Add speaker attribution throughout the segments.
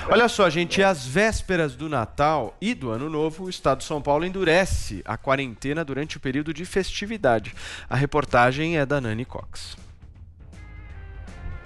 Speaker 1: Olha só, gente, às vésperas do Natal e do Ano Novo, o Estado de São Paulo endurece a quarentena durante o período de festividade. A reportagem é da Nani Cox.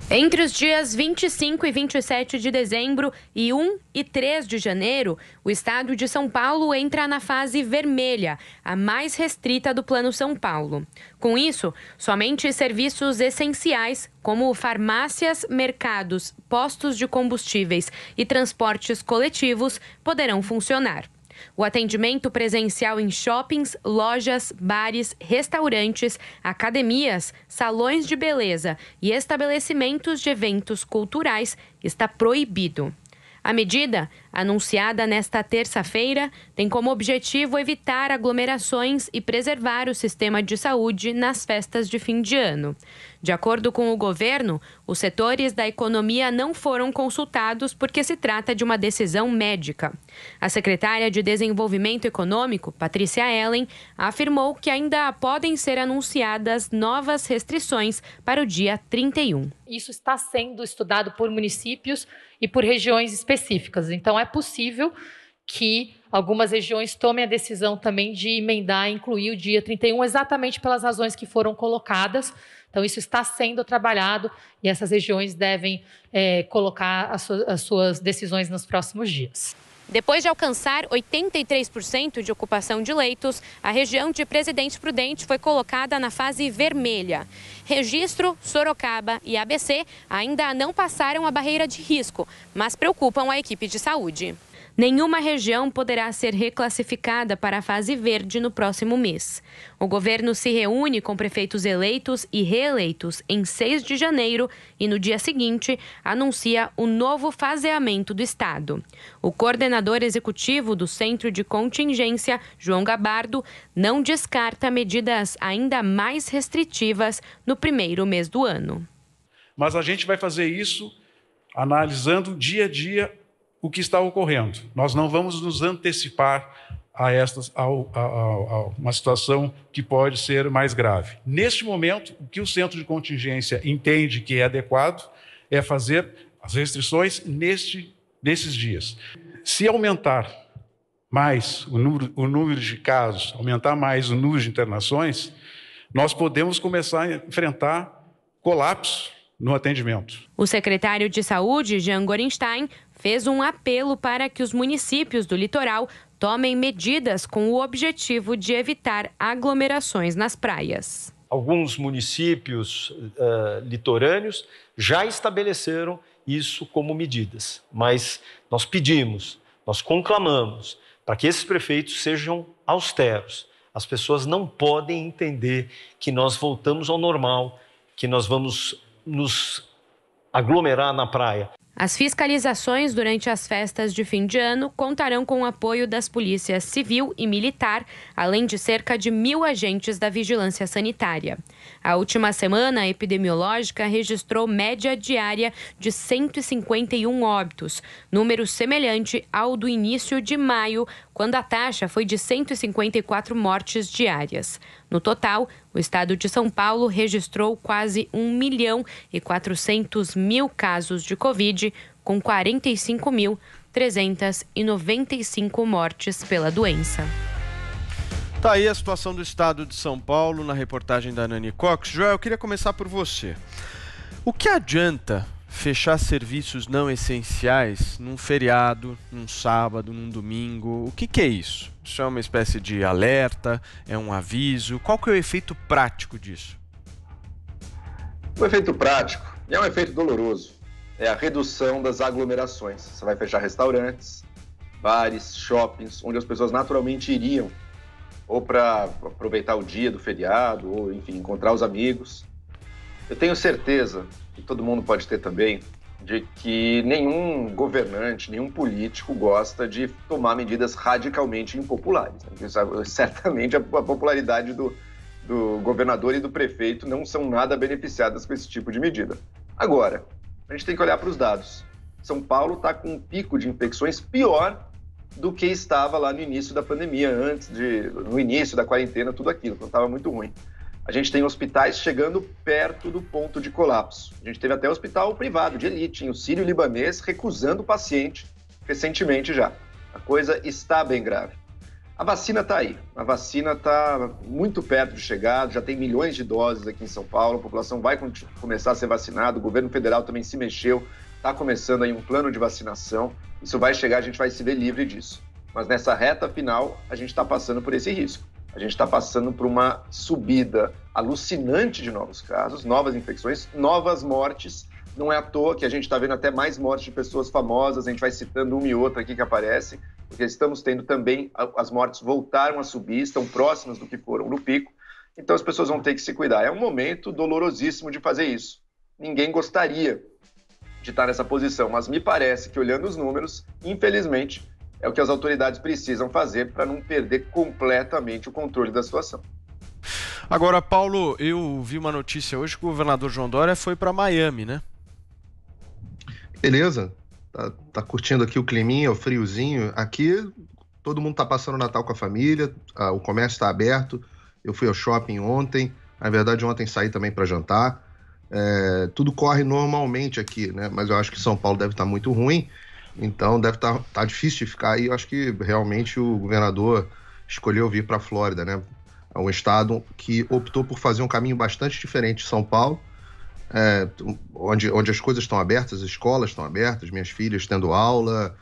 Speaker 2: Entre os dias 25 e 27 de dezembro e 1 e 3 de janeiro, o estado de São Paulo entra na fase vermelha, a mais restrita do Plano São Paulo. Com isso, somente serviços essenciais, como farmácias, mercados, postos de combustíveis e transportes coletivos, poderão funcionar. O atendimento presencial em shoppings, lojas, bares, restaurantes, academias, salões de beleza e estabelecimentos de eventos culturais está proibido. A medida, anunciada nesta terça-feira, tem como objetivo evitar aglomerações e preservar o sistema de saúde nas festas de fim de ano. De acordo com o governo, os setores da economia não foram consultados porque se trata de uma decisão médica. A secretária de Desenvolvimento Econômico, Patrícia Ellen, afirmou que ainda podem ser anunciadas novas restrições para o dia 31.
Speaker 3: Isso está sendo estudado por municípios e por regiões específicas. Então, é possível que algumas regiões tomem a decisão também de emendar e incluir o dia 31, exatamente pelas razões que foram colocadas. Então, isso está sendo trabalhado e essas regiões devem colocar as suas decisões nos próximos dias.
Speaker 2: Depois de alcançar 83% de ocupação de leitos, a região de Presidente Prudente foi colocada na fase vermelha. Registro, Sorocaba e ABC ainda não passaram a barreira de risco, mas preocupam a equipe de saúde. Nenhuma região poderá ser reclassificada para a fase verde no próximo mês. O governo se reúne com prefeitos eleitos e reeleitos em 6 de janeiro e, no dia seguinte, anuncia o novo faseamento do estado. O coordenador executivo do Centro de Contingência, João Gabardo, não descarta medidas ainda mais restritivas no primeiro mês do ano.
Speaker 4: Mas a gente vai fazer isso analisando dia a dia o que está ocorrendo. Nós não vamos nos antecipar a uma situação que pode ser mais grave. Neste momento, o que o Centro de Contingência entende que é adequado é fazer as restrições nesses dias. Se aumentar mais o número de casos, aumentar mais o número de internações, nós podemos começar a enfrentar colapso no atendimento.
Speaker 2: O secretário de Saúde, Jean Gorenstein, fez um apelo para que os municípios do litoral tomem medidas com o objetivo de evitar aglomerações nas praias.
Speaker 5: Alguns municípios litorâneos já estabeleceram isso como medidas, mas nós pedimos, nós conclamamos para que esses prefeitos sejam austeros. As pessoas não podem entender que nós voltamos ao normal, que nós vamos nos aglomerar na praia.
Speaker 2: As fiscalizações durante as festas de fim de ano contarão com o apoio das polícias civil e militar, além de cerca de 1.000 agentes da vigilância sanitária. A última semana epidemiológica registrou média diária de 151 óbitos, número semelhante ao do início de maio, quando a taxa foi de 154 mortes diárias. No total, o estado de São Paulo registrou quase 1.400.000 casos de Covid, com 45.395 mortes pela doença.
Speaker 1: Tá aí a situação do estado de São Paulo na reportagem da Nani Cox. Joel, eu queria começar por você. O que adianta fechar serviços não essenciais num feriado, num sábado, num domingo? O que é isso? Isso é uma espécie de alerta? É um aviso? Qual que é o efeito prático disso?
Speaker 6: O efeito prático, e é um efeito doloroso, é a redução das aglomerações. Você vai fechar restaurantes, bares, shoppings, onde as pessoas naturalmente iriam, ou para aproveitar o dia do feriado, ou, enfim, encontrar os amigos. Eu tenho certeza, e todo mundo pode ter também, de que nenhum governante, nenhum político gosta de tomar medidas radicalmente impopulares. Certamente a popularidade do governador e do prefeito não são nada beneficiadas com esse tipo de medida. Agora, a gente tem que olhar para os dados. São Paulo está com um pico de infecções pior do que estava lá no início da pandemia, no início da quarentena, tudo aquilo, quando estava muito ruim. A gente tem hospitais chegando perto do ponto de colapso. A gente teve até hospital privado de elite, em o sírio-libanês, recusando o paciente recentemente já. A coisa está bem grave. A vacina está aí. A vacina está muito perto de chegar, já tem milhões de doses aqui em São Paulo, a população vai começar a ser vacinada, o governo federal também se mexeu, está começando aí um plano de vacinação. Isso vai chegar, a gente vai se ver livre disso. Mas nessa reta final, a gente está passando por esse risco. A gente está passando por uma subida alucinante de novos casos, novas infecções, novas mortes. Não é à toa que a gente está vendo até mais mortes de pessoas famosas, a gente vai citando uma e outra aqui que aparecem, porque estamos tendo também, as mortes voltaram a subir, estão próximas do que foram no pico, então as pessoas vão ter que se cuidar. É um momento dolorosíssimo de fazer isso. Ninguém gostaria de estar nessa posição, mas me parece que, olhando os números, infelizmente, é o que as autoridades precisam fazer para não perder completamente o controle da situação.
Speaker 1: Agora, Paulo, eu vi uma notícia hoje que o governador João Dória foi para Miami, né?
Speaker 7: Beleza, tá curtindo aqui o climinha, o friozinho. Aqui todo mundo tá passando o Natal com a família, o comércio está aberto. Eu fui ao shopping ontem, na verdade ontem saí também para jantar. Tudo corre normalmente aqui, né? Mas eu acho que São Paulo deve estar muito ruim, então deve tá difícil de ficar aí. Eu acho que realmente o governador escolheu vir para a Flórida, né? É um estado que optou por fazer um caminho bastante diferente de São Paulo, onde as coisas estão abertas, as escolas estão abertas, minhas filhas tendo aula,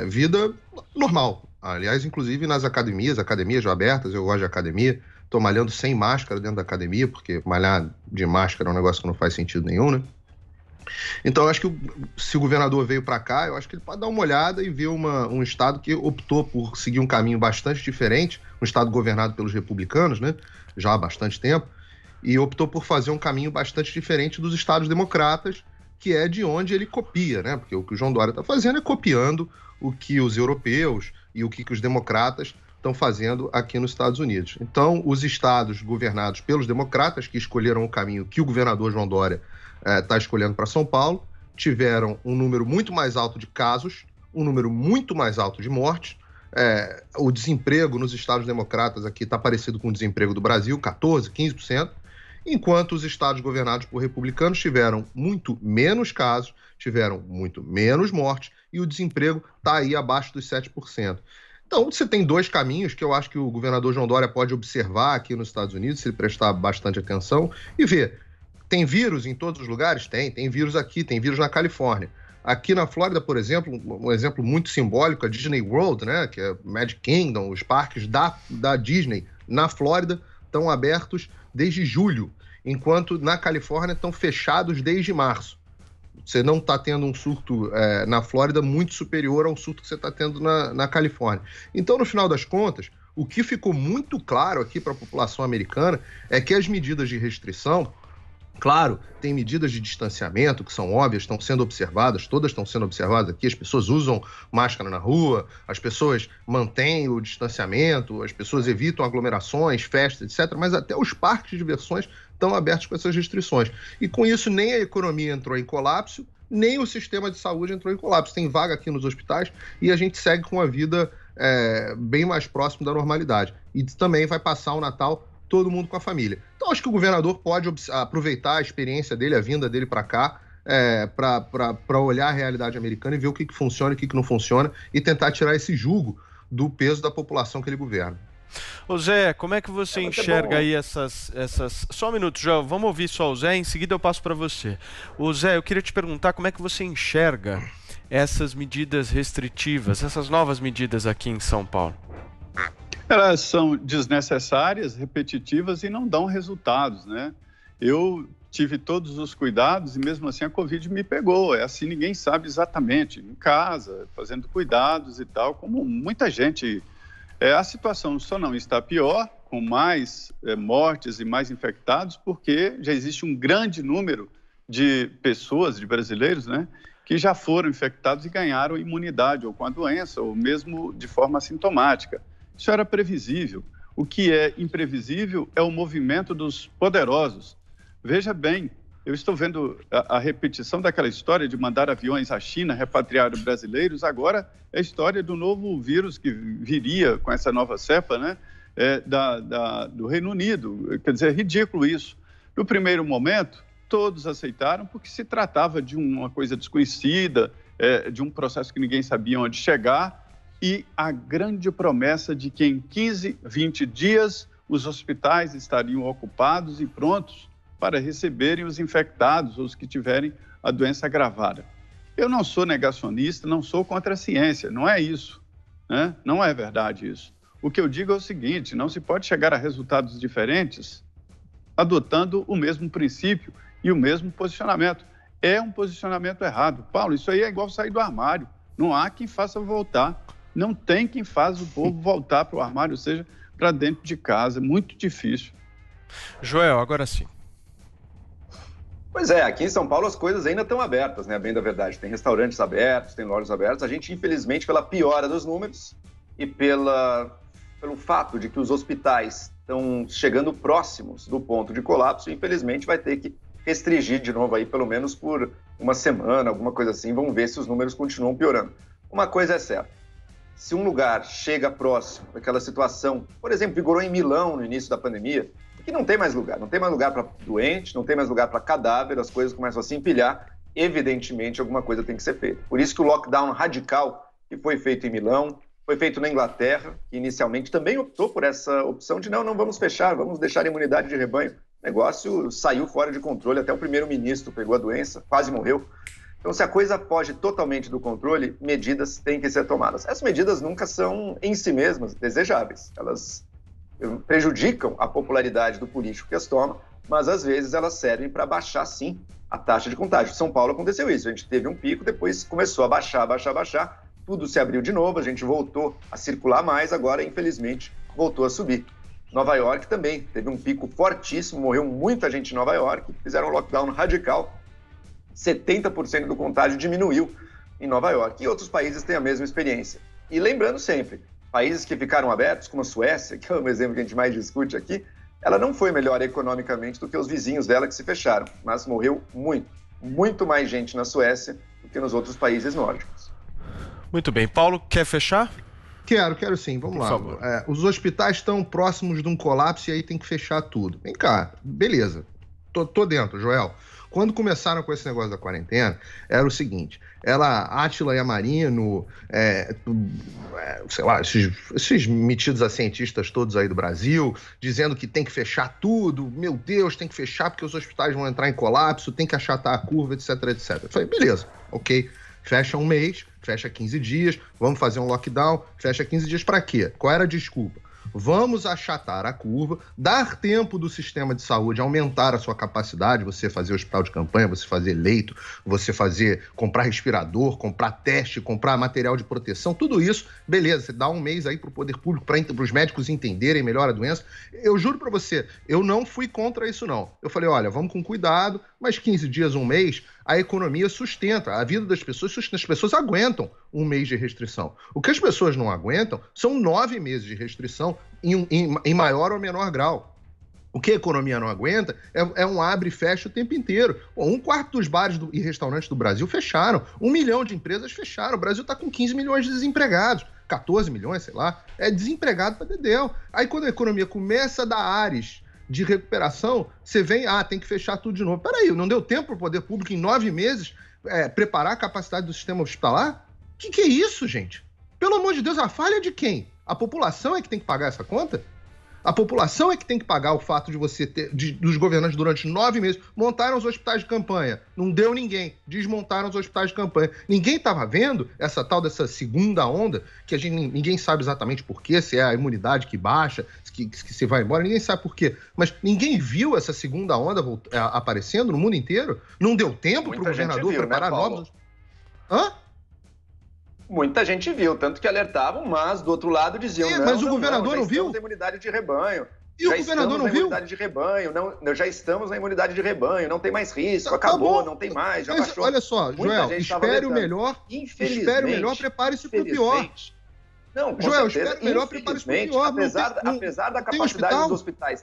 Speaker 7: vida normal. Aliás, inclusive nas academias já abertas, eu gosto de academia, estou malhando sem máscara dentro da academia, porque malhar de máscara é um negócio que não faz sentido nenhum, né? Então, eu acho que se o governador veio para cá, eu acho que ele pode dar uma olhada e ver um estado que optou por seguir um caminho bastante diferente, um estado governado pelos republicanos, né, já há bastante tempo, e optou por fazer um caminho bastante diferente dos estados democratas, que é de onde ele copia, né, porque o que o João Dória está fazendo é copiando o que os europeus e o que os democratas estão fazendo aqui nos Estados Unidos. Então, os estados governados pelos democratas, que escolheram o caminho que o governador João Dória está escolhendo para São Paulo, tiveram um número muito mais alto de casos, um número muito mais alto de mortes. O desemprego nos estados democratas aqui está parecido com o desemprego do Brasil, 14%, 15%, enquanto os estados governados por republicanos tiveram muito menos casos, tiveram muito menos mortes e o desemprego está aí abaixo dos 7%. Então, você tem dois caminhos que eu acho que o governador João Dória pode observar aqui nos Estados Unidos, se ele prestar bastante atenção, e ver. Tem vírus em todos os lugares? Tem vírus aqui, tem vírus na Califórnia. Aqui na Flórida, por exemplo, um exemplo muito simbólico, a Disney World, né, que é Magic Kingdom, os parques da Disney na Flórida estão abertos desde julho, enquanto na Califórnia estão fechados desde março. Você não está tendo um surto na Flórida muito superior ao surto que você está tendo na Califórnia. Então, no final das contas, o que ficou muito claro aqui para a população americana é que as medidas de restrição, claro, tem medidas de distanciamento que são óbvias, estão sendo observadas, todas estão sendo observadas aqui, as pessoas usam máscara na rua, as pessoas mantêm o distanciamento, as pessoas evitam aglomerações, festas, etc., mas até os parques de diversões estão abertos com essas restrições. E com isso, nem a economia entrou em colapso, nem o sistema de saúde entrou em colapso. Tem vaga aqui nos hospitais e a gente segue com a vida bem mais próximo da normalidade. E também vai passar o Natal todo mundo com a família. Então, acho que o governador pode aproveitar a experiência dele, a vinda dele para cá, para olhar a realidade americana e ver o que funciona e o que não funciona e tentar tirar esse jugo do peso da população que ele governa.
Speaker 1: Ô Zé, como é que você enxerga aí essas... Só um minuto, João, vamos ouvir só o Zé, em seguida eu passo para você. Ô Zé, eu queria te perguntar como é que você enxerga essas medidas restritivas, essas novas medidas aqui em São Paulo.
Speaker 8: Elas são desnecessárias, repetitivas e não dão resultados, né? Eu tive todos os cuidados e mesmo assim a Covid me pegou. Assim, ninguém sabe exatamente, em casa, fazendo cuidados e tal, como muita gente. A situação só não está pior, com mais mortes e mais infectados, porque já existe um grande número de pessoas, de brasileiros, né, que já foram infectados e ganharam imunidade ou com a doença, ou mesmo de forma assintomática. Isso era previsível. O que é imprevisível é o movimento dos poderosos. Veja bem, eu estou vendo a repetição daquela história de mandar aviões à China repatriar brasileiros. Agora é a história do novo vírus que viria com essa nova cepa, né? do Reino Unido. Quer dizer, é ridículo isso. No primeiro momento, todos aceitaram porque se tratava de uma coisa desconhecida, de um processo que ninguém sabia onde chegar, e a grande promessa de que em 15, 20 dias os hospitais estariam ocupados e prontos para receberem os infectados, os que tiverem a doença agravada. Eu não sou negacionista, não sou contra a ciência, não é isso, né? Não é verdade isso. O que eu digo é o seguinte, não se pode chegar a resultados diferentes adotando o mesmo princípio e o mesmo posicionamento. É um posicionamento errado. Paulo, isso aí é igual sair do armário. Não há quem faça voltar. Não tem quem faça o povo voltar para o armário, ou seja, para dentro de casa. Muito difícil.
Speaker 1: Joel, agora sim.
Speaker 6: Pois é, aqui em São Paulo as coisas ainda estão abertas, né? Bem da verdade. Tem restaurantes abertos, tem lojas abertas. A gente, infelizmente, pela piora dos números e pelo fato de que os hospitais estão chegando próximos do ponto de colapso, infelizmente vai ter que restringir de novo aí, pelo menos por uma semana, alguma coisa assim. Vamos ver se os números continuam piorando. Uma coisa é certa. Se um lugar chega próximo daquela situação, por exemplo, vigorou em Milão no início da pandemia, que não tem mais lugar para doente, não tem mais lugar para cadáver, as coisas começam a se empilhar, evidentemente alguma coisa tem que ser feita. Por isso que o lockdown radical que foi feito em Milão, foi feito na Inglaterra, que inicialmente também optou por essa opção de não vamos fechar, vamos deixar a imunidade de rebanho. O negócio saiu fora de controle, até o primeiro-ministro pegou a doença, quase morreu. Então, se a coisa foge totalmente do controle, medidas têm que ser tomadas. Essas medidas nunca são, em si mesmas, desejáveis. Elas prejudicam a popularidade do político que as toma, mas às vezes elas servem para baixar, sim, a taxa de contágio. Em São Paulo aconteceu isso, a gente teve um pico, depois começou a baixar, tudo se abriu de novo, a gente voltou a circular mais, agora, infelizmente, voltou a subir. Nova York também teve um pico fortíssimo, morreu muita gente em Nova York, fizeram um lockdown radical, 70% do contágio diminuiu em Nova York, e outros países têm a mesma experiência. E lembrando sempre, países que ficaram abertos, como a Suécia, que é um exemplo que a gente mais discute aqui, ela não foi melhor economicamente do que os vizinhos dela que se fecharam, mas morreu muito mais gente na Suécia do que nos outros países nórdicos.
Speaker 1: Muito bem. Paulo, quer fechar?
Speaker 7: Quero sim, vamos lá. Os hospitais estão próximos de um colapso e aí tem que fechar tudo. Vem cá, beleza, tô dentro, Joel. Quando começaram com esse negócio da quarentena, era o seguinte, Átila Yamarino, sei lá, esses metidos a cientistas todos aí do Brasil, dizendo que tem que fechar tudo, meu Deus, tem que fechar porque os hospitais vão entrar em colapso, tem que achatar a curva, etc, etc. Eu falei, beleza, ok, fecha um mês, fecha 15 dias, vamos fazer um lockdown, fecha 15 dias para quê? Qual era a desculpa? Vamos achatar a curva, dar tempo do sistema de saúde aumentar a sua capacidade, você fazer hospital de campanha, você fazer leito, você comprar respirador, comprar teste, comprar material de proteção, tudo isso, beleza, você dá um mês aí para o poder público, para os médicos entenderem melhor a doença. Eu juro para você, eu não fui contra isso não. Eu falei, olha, vamos com cuidado, mas 15 dias, um mês, a economia sustenta, a vida das pessoas sustenta, as pessoas aguentam um mês de restrição. O que as pessoas não aguentam são 9 meses de restrição em maior ou menor grau. O que a economia não aguenta é um abre e fecha o tempo inteiro. Um quarto dos bares e restaurantes do Brasil fecharam, 1 milhão de empresas fecharam, o Brasil está com 15 milhões de desempregados, 14 milhões, sei lá, é desempregado para dedéu. Aí quando a economia começa a dar ares de recuperação, você vem, tem que fechar tudo de novo. Peraí, não deu tempo para o poder público em 9 meses preparar a capacidade do sistema hospitalar? Que é isso, gente? Pelo amor de Deus, a falha de quem? A população é que tem que pagar essa conta? A população é que tem que pagar o fato de você dos governantes durante 9 meses montaram os hospitais de campanha, não deu ninguém, desmontaram os hospitais de campanha. Ninguém estava vendo dessa segunda onda, que ninguém sabe exatamente por quê, se é a imunidade que baixa, que se vai embora, ninguém sabe por quê. Mas ninguém viu essa segunda onda aparecendo no mundo inteiro? Não deu tempo para o governador preparar novos... Hã?
Speaker 6: Muita gente viu, tanto que alertavam, mas do outro lado diziam...
Speaker 7: mas o governador não viu?
Speaker 6: Já estamos na imunidade de rebanho.
Speaker 7: E o governador não viu?
Speaker 6: Já estamos na imunidade de rebanho, não tem mais risco, acabou, não tem mais, já baixou.
Speaker 7: Olha só, Joel, espere o melhor, prepare-se para o pior.
Speaker 6: Não, com
Speaker 7: Joel,
Speaker 6: certeza,
Speaker 7: espere o melhor, prepare-se para o pior.
Speaker 6: Apesar da capacidade dos hospitais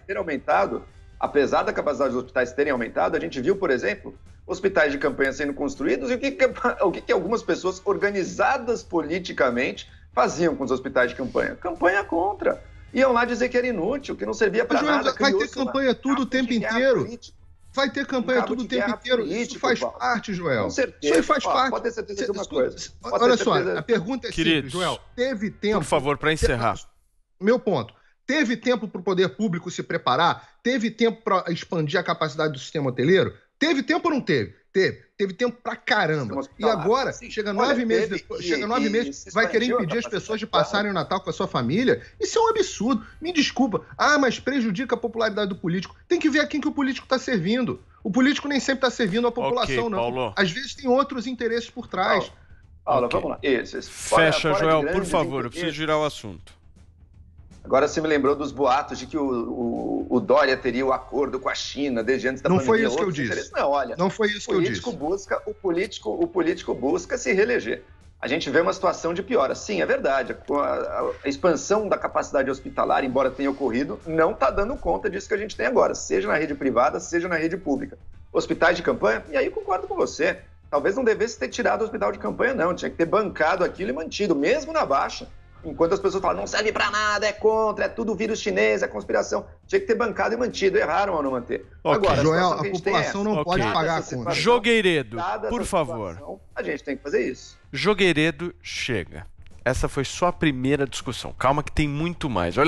Speaker 6: ter aumentado, a gente viu, por exemplo, hospitais de campanha sendo construídos e o que algumas pessoas organizadas politicamente faziam com os hospitais de campanha? Campanha contra. Iam lá dizer que era inútil, que não servia para nada.
Speaker 7: Vai ter campanha tudo o tempo inteiro. Vai ter campanha tudo o tempo inteiro. Isso faz parte, Joel.
Speaker 6: Com certeza.
Speaker 7: Isso aí faz parte.
Speaker 6: Pode ter certeza de uma coisa.
Speaker 7: Olha só, a pergunta é simples, Joel. Teve tempo...
Speaker 1: Por favor, para encerrar.
Speaker 7: Meu ponto. Teve tempo para o poder público se preparar? Teve tempo para expandir a capacidade do sistema hoteleiro? Teve tempo ou não teve? Teve tempo pra caramba. E agora, chega 9 meses depois, vai querer impedir as pessoas de passarem o Natal com a sua família? Isso é um absurdo. Me desculpa. Mas prejudica a popularidade do político. Tem que ver a quem que o político está servindo. O político nem sempre está servindo a população, não.
Speaker 1: Paulo.
Speaker 7: Às vezes tem outros interesses por trás.
Speaker 6: Paulo, vamos lá.
Speaker 1: Fecha, Joel, por favor. Eu preciso girar o assunto.
Speaker 6: Agora você me lembrou dos boatos de que o Dória teria o acordo com a China desde antes da pandemia.
Speaker 7: Não foi isso que eu disse.
Speaker 6: Não, olha,
Speaker 7: não foi isso que eu disse.
Speaker 6: O político busca se reeleger. A gente vê uma situação de piora. Sim, é verdade. A expansão da capacidade hospitalar, embora tenha ocorrido, não está dando conta disso que a gente tem agora, seja na rede privada, seja na rede pública. Hospitais de campanha, e aí concordo com você. Talvez não devesse ter tirado o hospital de campanha, não. Tinha que ter bancado aquilo e mantido, mesmo na baixa. Enquanto as pessoas falam, não serve pra nada, é contra, é tudo vírus chinês, é conspiração. Tinha que ter bancado e mantido. Erraram ao não manter.
Speaker 7: Agora, Joel, a população não pode pagar a conta.
Speaker 1: Jogueiredo, por favor.
Speaker 6: A gente tem que fazer isso.
Speaker 1: Jogueiredo, chega. Essa foi só a primeira discussão. Calma que tem muito mais. Olha